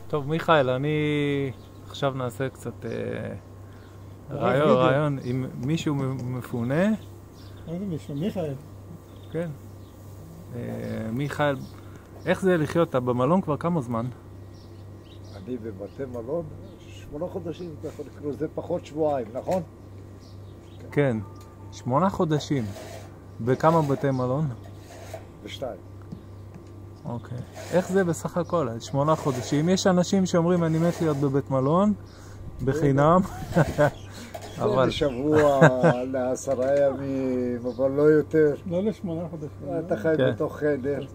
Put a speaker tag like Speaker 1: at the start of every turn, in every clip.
Speaker 1: טוב, מיכאל, אני עכשיו נעשה קצת רעיון עם מישהו מפונה.
Speaker 2: איזה מישהו? מיכאל.
Speaker 1: כן. מיכאל, איך זה לחיות במלון כבר כמה זמן?
Speaker 3: אני בבתי מלון 8 חודשים, זה פחות שבועיים, נכון?
Speaker 1: כן, 8 חודשים. בכמה בתי מלון?
Speaker 3: ב2.
Speaker 1: אוקיי. איך זה בסך הכל? 8 חודשים. יש אנשים שאומרים אני מת להיות בבית מלון, בחינם.
Speaker 3: זה לשבוע, ל10 ימים, אבל לא יותר.
Speaker 2: לא ל8 חודשים.
Speaker 3: אתה חי בתוך חדר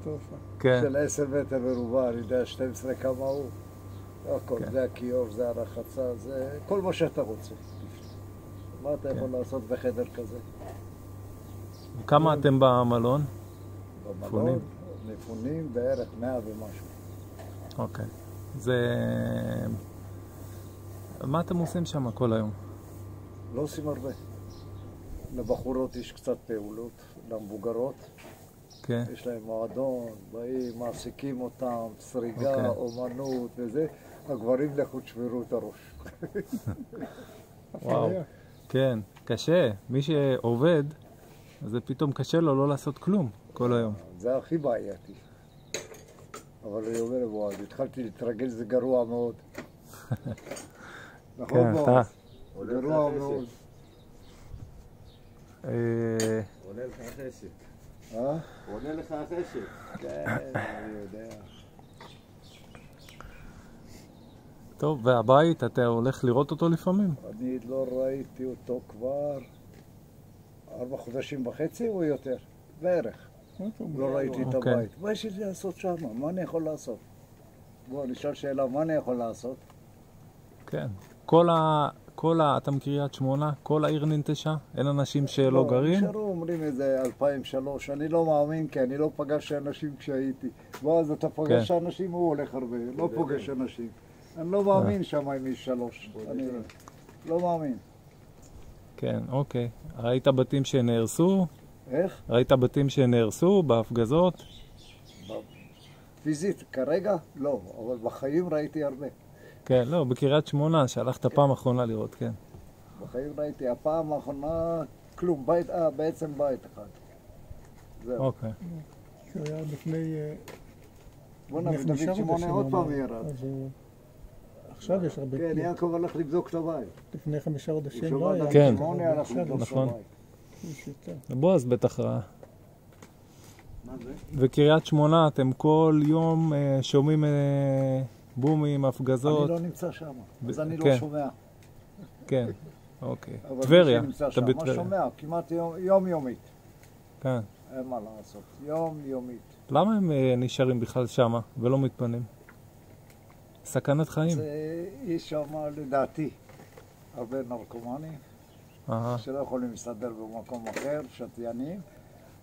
Speaker 1: כן.
Speaker 3: של 10 מטר מרובע, אני יודע 12 כמה הוא. הכל, זה הכיור, זה הרחצה, זה כל מה שאתה רוצה. מה אתה יכול לעשות בחדר כזה?
Speaker 1: כמה אתם במלון?
Speaker 3: במלון מפונים בערך 100 ומשהו.
Speaker 1: אוקיי. זה... מה אתם עושים שם כל היום?
Speaker 3: לא עושים הרבה. לבחורות יש קצת פעולות, למבוגרות.
Speaker 1: כן.
Speaker 3: יש להם מועדון, באים, מעסיקים אותם, סריגה, אומנות וזה. הגברים לכו תשברו את הראש.
Speaker 1: וואו. כן, קשה. מי שעובד, זה פתאום קשה לו לא לעשות כלום כל היום.
Speaker 3: זה הכי בעייתי. אבל אני אומר, בועז, התחלתי להתרגל, זה גרוע מאוד. נכון בועז? גרוע מאוד.
Speaker 4: עונה לך החשק. עונה לך החשק.
Speaker 3: כן, אני יודע.
Speaker 1: טוב, והבית, אתה הולך לראות אותו לפעמים?
Speaker 3: אני לא ראיתי אותו כבר 4 חודשים וחצי או יותר, בערך. לא ראיתי את הבית. מה יש לי לעשות שם? מה אני יכול לעשות? בוא, נשאל שאלה, מה אני יכול לעשות?
Speaker 1: כן. אתה מקריית שמונה? כל העיר ננטשה? אין אנשים שלא גרים?
Speaker 3: נשארו, אומרים איזה 2003. אני לא מאמין, כי אני לא פגש אנשים כשהייתי. ואז אתה פגש אנשים, הוא הולך הרבה. לא פוגש אנשים. אני לא מאמין שם עם איש 3. אני לא מאמין.
Speaker 1: כן, אוקיי. ראית בתים שנהרסו?
Speaker 3: איך?
Speaker 1: ראית בתים שנהרסו בהפגזות?
Speaker 3: פיזית, כרגע? לא, אבל בחיים ראיתי הרבה.
Speaker 1: כן, לא, בקריית שמונה, שהלכת פעם אחרונה לראות, כן.
Speaker 3: בחיים ראיתי, הפעם האחרונה, כלום, בעצם בית אחד. זהו.
Speaker 1: אוקיי.
Speaker 2: הוא היה לפני...
Speaker 3: בוא נביא דוד שמונה עוד פעם ירד.
Speaker 2: עכשיו יש הרבה...
Speaker 3: כן, יעקב הלך לבדוק את הבית.
Speaker 2: לפני 5 חודשים לא היה...
Speaker 1: כן,
Speaker 3: נכון.
Speaker 1: בועז בטח ראה.
Speaker 3: מה זה?
Speaker 1: בקריית שמונה אתם כל יום שומעים בומים, הפגזות.
Speaker 3: אני לא נמצא שם, אז אני לא שומע.
Speaker 1: כן, אוקיי.
Speaker 3: טבריה, אתה בטבריה. מה שומע? כמעט יומיומית.
Speaker 1: כן.
Speaker 3: אין מה לעשות, יומיומית.
Speaker 1: למה הם נשארים בכלל שמה ולא מתפנים? סכנת חיים.
Speaker 3: יש שם לדעתי הרבה נרקומנים שלא יכולים להסתדר במקום אחר, שתיינים,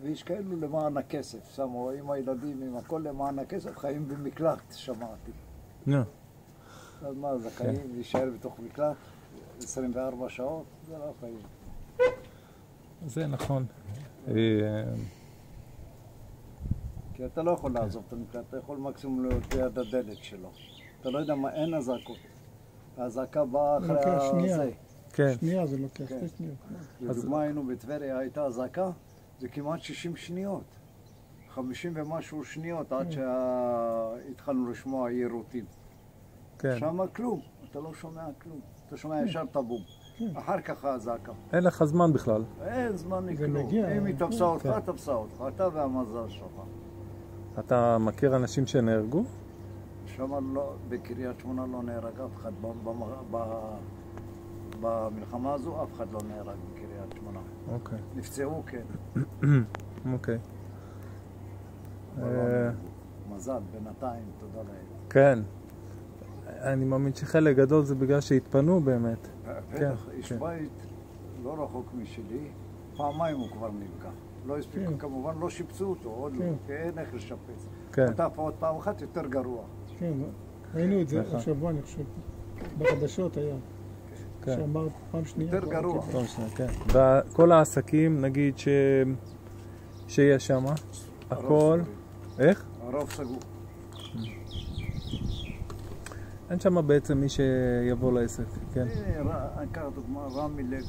Speaker 3: ויש כאלו למען הכסף, שמו עם הילדים, עם הכל למען הכסף, חיים במקלט, שמעתי. אז מה, זה חיים להישאר בתוך מקלט 24 שעות? זה לא חיים.
Speaker 1: זה נכון.
Speaker 3: כי אתה לא יכול לעזוב את המקלט, אתה יכול מקסימום להיות ליד הדלת שלו. אתה לא יודע מה, אין אזעקות. האזעקה באה אחרי הזה.
Speaker 1: כן.
Speaker 2: שנייה זה לוקח, 2 שניות.
Speaker 3: לדוגמה היינו בטבריה, הייתה אזעקה, זה כמעט 60 שניות. 50 ומשהו שניות עד שהתחלנו לשמוע יירוטים. שם כלום, אתה לא שומע כלום. אתה שומע ישר את הבום. אחר כך האזעקה.
Speaker 1: אין לך זמן בכלל.
Speaker 3: אין זמן לכלום. אם היא תפסה אותך, תפסה אותך. אתה והמזל שלך.
Speaker 1: אתה מכיר אנשים שנהרגו?
Speaker 3: שם לא, בקריית שמונה לא נהרג אף אחד. במלחמה הזו אף אחד לא נהרג בקריית שמונה.
Speaker 1: אוקיי.
Speaker 3: נפצעו, כן.
Speaker 1: אוקיי.
Speaker 3: מזל, בינתיים, תודה לאל.
Speaker 1: כן. אני מאמין שחלק גדול זה בגלל שהתפנו באמת.
Speaker 3: בטח, יש בית לא רחוק משלי, פעמיים הוא כבר נלקח. לא הספיקו, כמובן לא שיפצו אותו, עוד לא, כי אין איך לשפץ. פתח עוד פעם אחת יותר גרוע.
Speaker 2: כן, ראינו את זה השבוע, אני חושב. בחדשות היה. שאמר פעם שנייה.
Speaker 3: יותר גרוע.
Speaker 1: פעם שנייה, כן. וכל העסקים, נגיד שיש שם, הכל... איך?
Speaker 3: הרוב סגור.
Speaker 1: אין שם בעצם מי שיבוא לעסק, כן.
Speaker 3: אני אקח דוגמה, רמי לוי,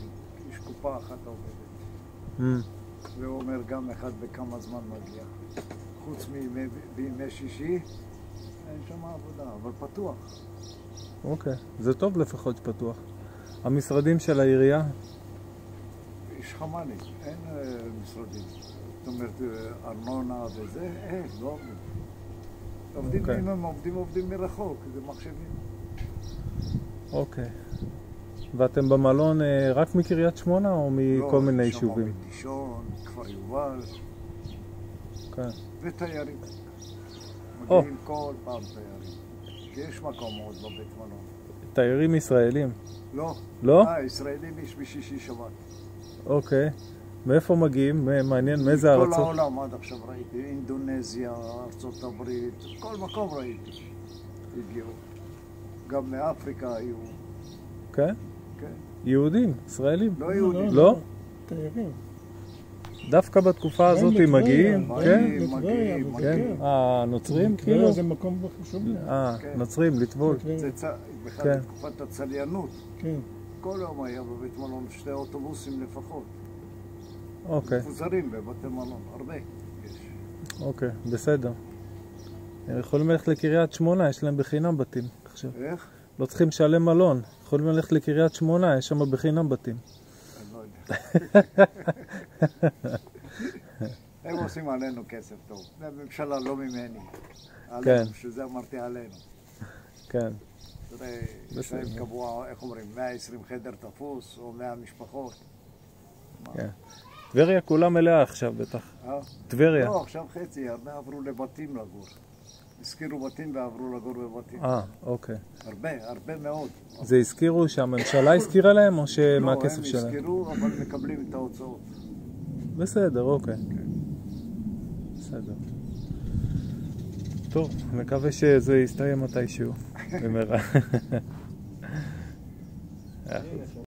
Speaker 3: יש קופה אחת עובדת. והוא אומר גם אחד בכמה זמן מגיע. חוץ בימי שישי, אין שם עבודה, אבל פתוח.
Speaker 1: אוקיי, זה טוב לפחות שפתוח. המשרדים של העירייה?
Speaker 3: יש חמ"לים, אין משרדים. זאת אומרת, ארנונה וזה, אין, לא עובדים. עובדים, אם הם עובדים מרחוק, זה מחשבים.
Speaker 1: אוקיי. ואתם במלון רק מקריית שמונה או מכל מיני יישובים?
Speaker 3: לא, שם מדישון, כפר יובל.
Speaker 1: כן.
Speaker 3: ותיירים. מגיעים כל פעם תיירים. כי יש מקומות בבית מלון.
Speaker 1: תיירים ישראלים?
Speaker 3: לא.
Speaker 1: לא?
Speaker 3: ישראלים יש בשישי שבת.
Speaker 1: אוקיי. מאיפה מגיעים? מעניין, מאיזה ארצות?
Speaker 3: כל העולם עד עכשיו ראיתי. אינדונזיה, ארצות הברית, כל מקום ראיתי. הגיעו. גם מאפריקה היו.
Speaker 1: כן?
Speaker 3: כן.
Speaker 1: יהודים, ישראלים?
Speaker 3: לא יהודים.
Speaker 1: לא?
Speaker 2: תיירים.
Speaker 1: דווקא בתקופה הזאת מגיעים? כן?
Speaker 3: מגיעים.
Speaker 1: נוצרים כאילו?
Speaker 2: זה מקום חשוב.
Speaker 1: נוצרים, לטבול.
Speaker 3: זה בכלל בתקופת הצליינות.
Speaker 2: כן.
Speaker 3: כל יום היה בבית מלון 2 אוטובוסים לפחות.
Speaker 1: אוקיי.
Speaker 3: מפוזרים בבתי מלון, הרבה יש.
Speaker 1: אוקיי, בסדר. הם יכולים ללכת לקריית שמונה, יש להם בחינם בתים.
Speaker 3: איך?
Speaker 1: לא צריכים לשלם מלון. יכולים ללכת לקריית שמונה, יש שם בחינם בתים.
Speaker 3: אני לא יודע. הם עושים עלינו כסף טוב. זה הממשלה לא ממני.
Speaker 1: כן.
Speaker 3: שזה אמרתי עלינו.
Speaker 1: כן.
Speaker 3: תראה, יש להם קבוע, איך אומרים, 120 חדר תפוס, או 100 משפחות.
Speaker 1: כן. טבריה כולה מלאה עכשיו בטח. טבריה.
Speaker 3: לא, עכשיו חצי, הרבה עברו לבתים לגור. הזכירו בתים ועברו לגור בבתים.
Speaker 1: אוקיי.
Speaker 3: הרבה מאוד.
Speaker 1: זה הזכירו שהממשלה הזכירה להם או שמהכסף שלהם?
Speaker 3: לא, הם הזכירו, אבל מקבלים את ההוצאות.
Speaker 1: בסדר, אוקיי. בסדר. טוב, מקווה שזה יסתיים מתישהו. במהרה.